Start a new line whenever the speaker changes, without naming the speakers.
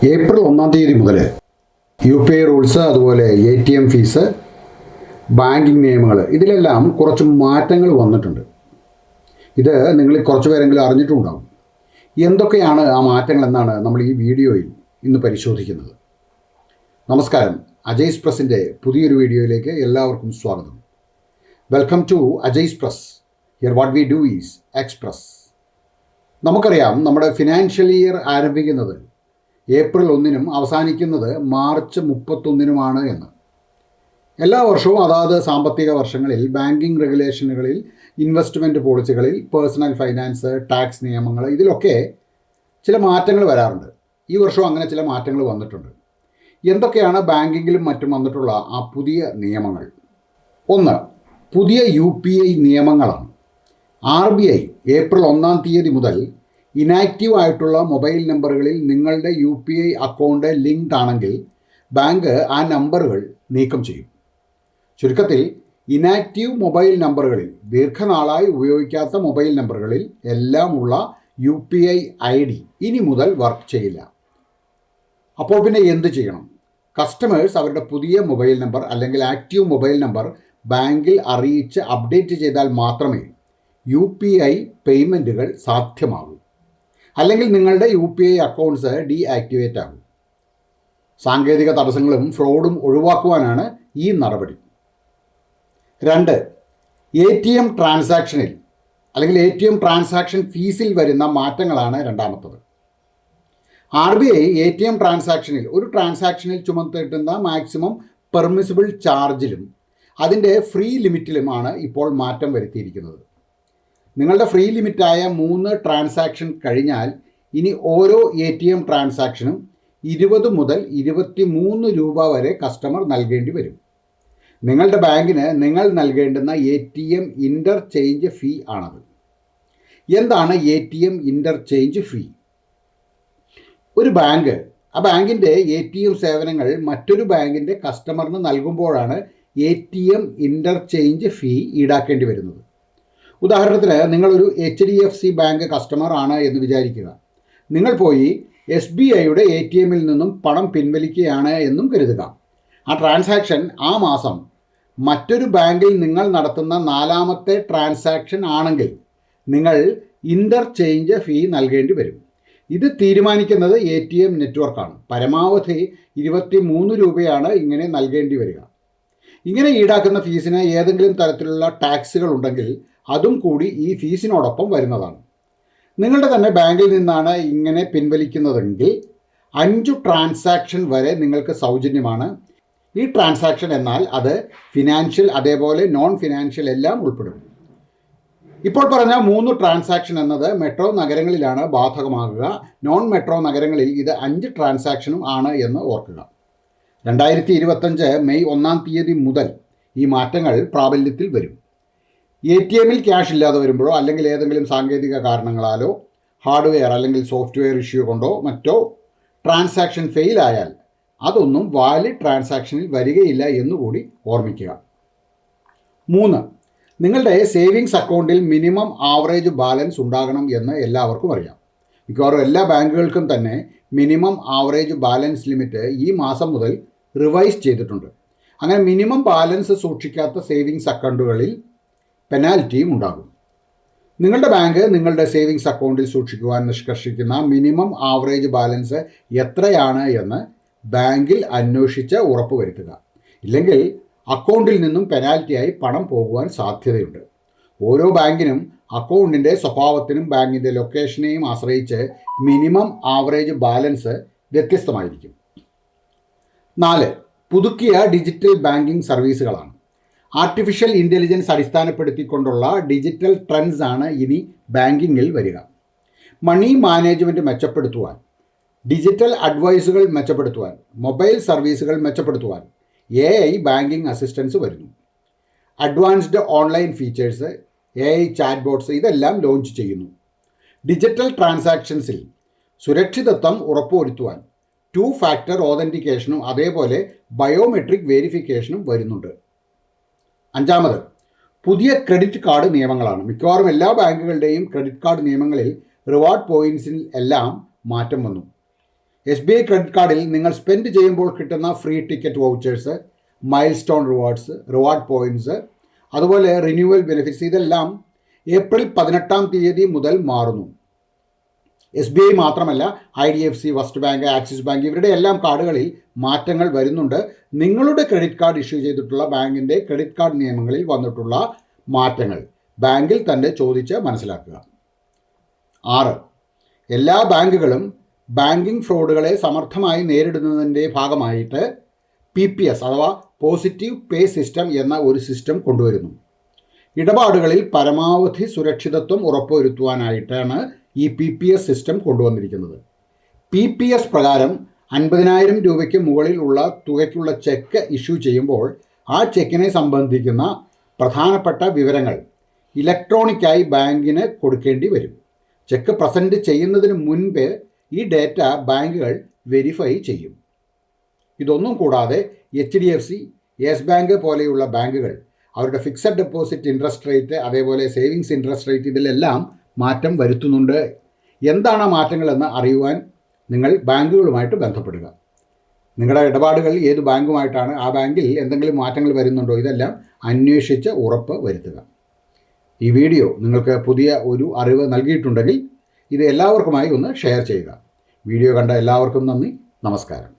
April 1 മുതൽ UPI rules, അതുപോലെ ATM fees, banking നിയമങ്ങൾ, ഇതിലെല്ലാം കുറച്ച് മാറ്റങ്ങൾ വന്നിട്ടുണ്ട്. ഇത് നിങ്ങൾ കുറച്ച് പേരെങ്കിലും അറിഞ്ഞിട്ടുണ്ടാകും. എന്തൊക്കെയാണ് ആ മാറ്റങ്ങൾ എന്നാണ് നമ്മൾ ഈ വീഡിയോയിൽ ഇന്ന് പരിശോധിക്കുന്നത്. നമസ്കാരം, അജയ്സ് പ്രസിൻ്റെ പുതിയൊരു വീഡിയോയിലേക്ക് എല്ലാവർക്കും സ്വാഗതം. Welcome to Ajay's press. Here what we do is express. നമുക്കറിയാം, നമ്മുടെ ഫിനാൻഷ്യൽ ഇയർ ആരംഭിക്കുന്നത് ഏപ്രിൽ 1-നും അവസാനിക്കുന്നത് മാർച്ച് 31-നുമാണ് എന്ന്. എല്ലാ വർഷവും അതാത് സാമ്പത്തിക വർഷങ്ങളിൽ ബാങ്കിങ് റെഗുലേഷനുകളിൽ, ഇൻവെസ്റ്റ്മെൻറ്റ് പോളിസികളിൽ, പേഴ്സണൽ ഫൈനാൻസ്, ടാക്സ് നിയമങ്ങൾ, ഇതിലൊക്കെ ചില മാറ്റങ്ങൾ വരാറുണ്ട്. ഈ വർഷവും അങ്ങനെ ചില മാറ്റങ്ങൾ വന്നിട്ടുണ്ട്. എന്തൊക്കെയാണ് ബാങ്കിങ്ങിലും മറ്റും വന്നിട്ടുള്ള ആ പുതിയ നിയമങ്ങൾ? ഒന്ന്, പുതിയ UPI നിയമങ്ങളാണ്. RBI ഏപ്രിൽ 1 മുതൽ ഇനാക്റ്റീവ് ആയിട്ടുള്ള മൊബൈൽ നമ്പറുകളിൽ നിങ്ങളുടെ UPI അക്കൗണ്ട് ലിങ്ക്ഡ് ആണെങ്കിൽ ബാങ്ക് ആ നമ്പറുകൾ നീക്കം ചെയ്യും. ചുരുക്കത്തിൽ, ഇനാക്റ്റീവ് മൊബൈൽ നമ്പറുകളിൽ, ദീർഘനാളായി ഉപയോഗിക്കാത്ത മൊബൈൽ നമ്പറുകളിൽ എല്ലാമുള്ള UPI ID ഇനി മുതൽ വർക്ക് ചെയ്യില്ല. അപ്പോൾ പിന്നെ എന്ത് ചെയ്യണം? കസ്റ്റമേഴ്സ് അവരുടെ പുതിയ മൊബൈൽ നമ്പർ അല്ലെങ്കിൽ ആക്റ്റീവ് മൊബൈൽ നമ്പർ ബാങ്കിൽ അറിയിച്ച് അപ്ഡേറ്റ് ചെയ്താൽ മാത്രമേ UPI പേയ്മെൻറ്റുകൾ സാധ്യമാകൂ. അല്ലെങ്കിൽ നിങ്ങളുടെ UPI അക്കൗണ്ട്സ് ഡീആക്ടിവേറ്റ് ആകും. സാങ്കേതിക തടസ്സങ്ങളും ഫ്രോഡും ഒഴിവാക്കുവാനാണ് ഈ നടപടി. 2, ATM ട്രാൻസാക്ഷനിൽ അല്ലെങ്കിൽ ATM ട്രാൻസാക്ഷൻ ഫീസിൽ വരുന്ന മാറ്റങ്ങളാണ് രണ്ടാമത്തത്. RBI ATM ട്രാൻസാക്ഷനിൽ ഒരു ട്രാൻസാക്ഷനിൽ ചുമത്തിട്ടുന്ന മാക്സിമം പെർമിസിബിൾ ചാർജിലും അതിൻ്റെ ഫ്രീ ലിമിറ്റിലുമാണ് ഇപ്പോൾ മാറ്റം വരുത്തിയിരിക്കുന്നത്. നിങ്ങളുടെ ഫ്രീ ലിമിറ്റായ 3 ട്രാൻസാക്ഷൻ കഴിഞ്ഞാൽ ഇനി ഓരോ ATM ട്രാൻസാക്ഷനും 20 മുതൽ 23 രൂപ വരെ കസ്റ്റമർ നൽകേണ്ടി വരും. നിങ്ങളുടെ ബാങ്കിന് നിങ്ങൾ നൽകേണ്ടുന്ന ATM ഇൻ്റർചേഞ്ച് ഫീ ആണത്. എന്താണ് ATM ഇൻ്റർചേഞ്ച് ഫീ? ഒരു ബാങ്ക് ആ ബാങ്കിൻ്റെ ATM സേവനങ്ങൾ മറ്റൊരു ബാങ്കിൻ്റെ കസ്റ്റമറിന് നൽകുമ്പോഴാണ് ATM ഇൻ്റർചേഞ്ച് ഫീ ഈടാക്കേണ്ടി വരുന്നത്. ഉദാഹരണത്തിന്, നിങ്ങളൊരു HDFC ബാങ്ക് കസ്റ്റമർ ആണ് എന്ന് വിചാരിക്കുക. നിങ്ങൾ പോയി SBIയുടെ ATMൽ നിന്നും പണം പിൻവലിക്കുകയാണ് എന്നും കരുതുക. ആ ട്രാൻസാക്ഷൻ ആ മാസം മറ്റൊരു ബാങ്കിൽ നിങ്ങൾ നടത്തുന്ന 4ാമത്തെ ട്രാൻസാക്ഷൻ ആണെങ്കിൽ നിങ്ങൾ ഇൻ്റർചേഞ്ച് ഫീ നൽകേണ്ടി വരും. ഇത് തീരുമാനിക്കുന്നത് ATM നെറ്റ്വർക്കാണ്. പരമാവധി 23 രൂപയാണ് ഇങ്ങനെ നൽകേണ്ടി വരിക. ഇങ്ങനെ ഈടാക്കുന്ന ഫീസിന് ഏതെങ്കിലും തരത്തിലുള്ള ടാക്സുകൾ ഉണ്ടെങ്കിൽ അതും കൂടി ഈ ഫീസിനോടൊപ്പം വരുന്നതാണ്. നിങ്ങളുടെ തന്നെ ബാങ്കിൽ നിന്നാണ് ഇങ്ങനെ പിൻവലിക്കുന്നതെങ്കിൽ 5 ട്രാൻസാക്ഷൻ വരെ നിങ്ങൾക്ക് സൗജന്യമാണ്. ഈ ട്രാൻസാക്ഷൻ എന്നാൽ അത് ഫിനാൻഷ്യൽ, അതേപോലെ നോൺ ഫിനാൻഷ്യൽ എല്ലാം ഉൾപ്പെടും. ഇപ്പോൾ പറഞ്ഞ 3 ട്രാൻസാക്ഷൻ എന്നത് മെട്രോ നഗരങ്ങളിലാണ് ബാധകമാകുക. നോൺ മെട്രോ നഗരങ്ങളിൽ ഇത് 5 ട്രാൻസാക്ഷനും ആണ് എന്ന് ഓർക്കുക. 2025 മെയ് 1 മുതൽ ഈ മാറ്റങ്ങൾ പ്രാബല്യത്തിൽ വരും. ATMൽ ക്യാഷ് ഇല്ലാതെ വരുമ്പോഴോ അല്ലെങ്കിൽ ഏതെങ്കിലും സാങ്കേതിക കാരണങ്ങളാലോ, ഹാർഡ്വെയർ അല്ലെങ്കിൽ സോഫ്റ്റ്വെയർ ഇഷ്യൂ കൊണ്ടോ മറ്റോ ട്രാൻസാക്ഷൻ ഫെയിലായാൽ അതൊന്നും വാലിഡ് ട്രാൻസാക്ഷനിൽ വരികയില്ല എന്നുകൂടി ഓർമ്മിക്കുക. 3, നിങ്ങളുടെ സേവിങ്സ് അക്കൗണ്ടിൽ മിനിമം ആവറേജ് ബാലൻസ് ഉണ്ടാകണം എന്ന് എല്ലാവർക്കും അറിയാം. മിക്കവാറും എല്ലാ ബാങ്കുകൾക്കും തന്നെ മിനിമം ആവറേജ് ബാലൻസ് ലിമിറ്റ് ഈ മാസം മുതൽ റിവൈസ് ചെയ്തിട്ടുണ്ട്. അങ്ങനെ മിനിമം ബാലൻസ് സൂക്ഷിക്കാത്ത സേവിങ്സ് അക്കൗണ്ടുകളിൽ പെനാൽറ്റിയും ഉണ്ടാകും. നിങ്ങളുടെ ബാങ്ക് നിങ്ങളുടെ സേവിങ്സ് അക്കൗണ്ടിൽ സൂക്ഷിക്കുവാൻ നിഷ്കർഷിക്കുന്ന മിനിമം ആവറേജ് ബാലൻസ് എത്രയാണ് എന്ന് ബാങ്കിൽ അന്വേഷിച്ച് ഉറപ്പുവരുത്തുക. ഇല്ലെങ്കിൽ അക്കൗണ്ടിൽ നിന്നും പെനാൽറ്റിയായി പണം പോകുവാൻ സാധ്യതയുണ്ട്. ഓരോ ബാങ്കിനും അക്കൗണ്ടിൻ്റെ സ്വഭാവത്തിനും ബാങ്കിൻ്റെ ലൊക്കേഷനെയും ആശ്രയിച്ച് മിനിമം ആവറേജ് ബാലൻസ് വ്യത്യസ്തമായിരിക്കും. 4, പുതുക്കിയ ഡിജിറ്റൽ ബാങ്കിങ് സർവീസുകളാണ്. ആർട്ടിഫിഷ്യൽ ഇൻ്റലിജൻസ് അടിസ്ഥാനപ്പെടുത്തിക്കൊണ്ടുള്ള ഡിജിറ്റൽ ട്രെൻഡ്സ് ആണ് ഇനി ബാങ്കിങ്ങിൽ വരിക. മണി മാനേജ്മെൻറ്റ് മെച്ചപ്പെടുത്തുവാൻ, ഡിജിറ്റൽ അഡ്വൈസുകൾ മെച്ചപ്പെടുത്തുവാൻ, മൊബൈൽ സർവീസുകൾ മെച്ചപ്പെടുത്തുവാൻ AI ബാങ്കിങ് അസിസ്റ്റൻസ് വരുന്നു. Advanced online features, AI chat bots ഇതെല്ലാം ലോഞ്ച് ചെയ്യുന്നു. ഡിജിറ്റൽ ട്രാൻസാക്ഷൻസിൽ സുരക്ഷിതത്വം ഉറപ്പുവരുത്തുവാൻ 2 ഫാക്ടർ ഓതൻറ്റിക്കേഷനും അതേപോലെ ബയോമെട്രിക് വെരിഫിക്കേഷനും വരുന്നുണ്ട്. 5, പുതിയ ക്രെഡിറ്റ് കാർഡ് നിയമങ്ങളാണ്. മിക്കവാറും എല്ലാ ബാങ്കുകളുടെയും ക്രെഡിറ്റ് കാർഡ് നിയമങ്ങളിൽ റിവാർഡ് പോയിൻറ്റ്സിൽ എല്ലാം മാറ്റം വന്നു. SBI ക്രെഡിറ്റ് കാർഡിൽ നിങ്ങൾ സ്പെൻഡ് ചെയ്യുമ്പോൾ കിട്ടുന്ന free ticket vouchers, mile stone rewards, reward points, അതുപോലെ റിന്യൂവൽ ബെനിഫിറ്റ്സ് ഇതെല്ലാം ഏപ്രിൽ 18 മുതൽ മാറുന്നു. SBI മാത്രമല്ല, IDFC, first bank, axis bank ഇവരുടെ എല്ലാം കാർഡുകളിൽ മാറ്റങ്ങൾ വരുന്നുണ്ട്. നിങ്ങളുടെ ക്രെഡിറ്റ് കാർഡ് ഇഷ്യൂ ചെയ്തിട്ടുള്ള ബാങ്കിൻ്റെ ക്രെഡിറ്റ് കാർഡ് നിയമങ്ങളിൽ വന്നിട്ടുള്ള മാറ്റങ്ങൾ ബാങ്കിൽ തന്നെ ചോദിച്ച് മനസ്സിലാക്കുക. 6. എല്ലാ ബാങ്കുകളും ബാങ്കിംഗ് ഫ്രോഡുകളെ സമർത്ഥമായി നേരിടുന്നതിൻ്റെ ഭാഗമായിട്ട് PPS അഥവാ പോസിറ്റീവ് പേ സിസ്റ്റം എന്ന ഒരു സിസ്റ്റം കൊണ്ടുവരുന്നു. ഇടപാടുകളിൽ പരമാവധി സുരക്ഷിതത്വം ഉറപ്പുവരുത്തുവാനായിട്ടാണ് ഈ PPS സിസ്റ്റം കൊണ്ടുവന്നിരിക്കുന്നത്. PPS പ്രകാരം 50,000 രൂപയ്ക്ക് മുകളിൽ ഉള്ള തുകയ്ക്കുള്ള ചെക്ക് ഇഷ്യൂ ചെയ്യുമ്പോൾ ആ ചെക്കിനെ സംബന്ധിക്കുന്ന പ്രധാനപ്പെട്ട വിവരങ്ങൾ ഇലക്ട്രോണിക്കായി ബാങ്കിന് കൊടുക്കേണ്ടി വരും. ചെക്ക് പ്രസൻറ്റ് ചെയ്യുന്നതിന് മുൻപ് ഈ ഡേറ്റ ബാങ്കുകൾ വെരിഫൈ ചെയ്യും. ഇതൊന്നും കൂടാതെ HDFC, യെസ് ബാങ്ക് പോലെയുള്ള ബാങ്കുകൾ അവരുടെ ഫിക്സഡ് ഡെപ്പോസിറ്റ് ഇൻട്രസ്റ്റ് റേറ്റ്, അതേപോലെ സേവിങ്സ് ഇൻട്രസ്റ്റ് റേറ്റ് ഇതിലെല്ലാം മാറ്റം വരുത്തുന്നുണ്ട്. എന്താണ് ആ മാറ്റങ്ങളെന്ന് അറിയുവാൻ നിങ്ങൾ ബാങ്കുകളുമായിട്ട് ബന്ധപ്പെടുക. നിങ്ങളുടെ ഇടപാടുകൾ ഏത് ബാങ്കുമായിട്ടാണ്, ആ ബാങ്കിൽ എന്തെങ്കിലും മാറ്റങ്ങൾ വരുന്നുണ്ടോ, ഇതെല്ലാം അന്വേഷിച്ച് ഉറപ്പ് വരുത്തുക. ഈ വീഡിയോ നിങ്ങൾക്ക് പുതിയ ഒരു അറിവ് നൽകിയിട്ടുണ്ടെങ്കിൽ ഇത് എല്ലാവർക്കുമായി ഒന്ന് ഷെയർ ചെയ്യുക. വീഡിയോ കണ്ട എല്ലാവർക്കും നന്ദി. നമസ്കാരം.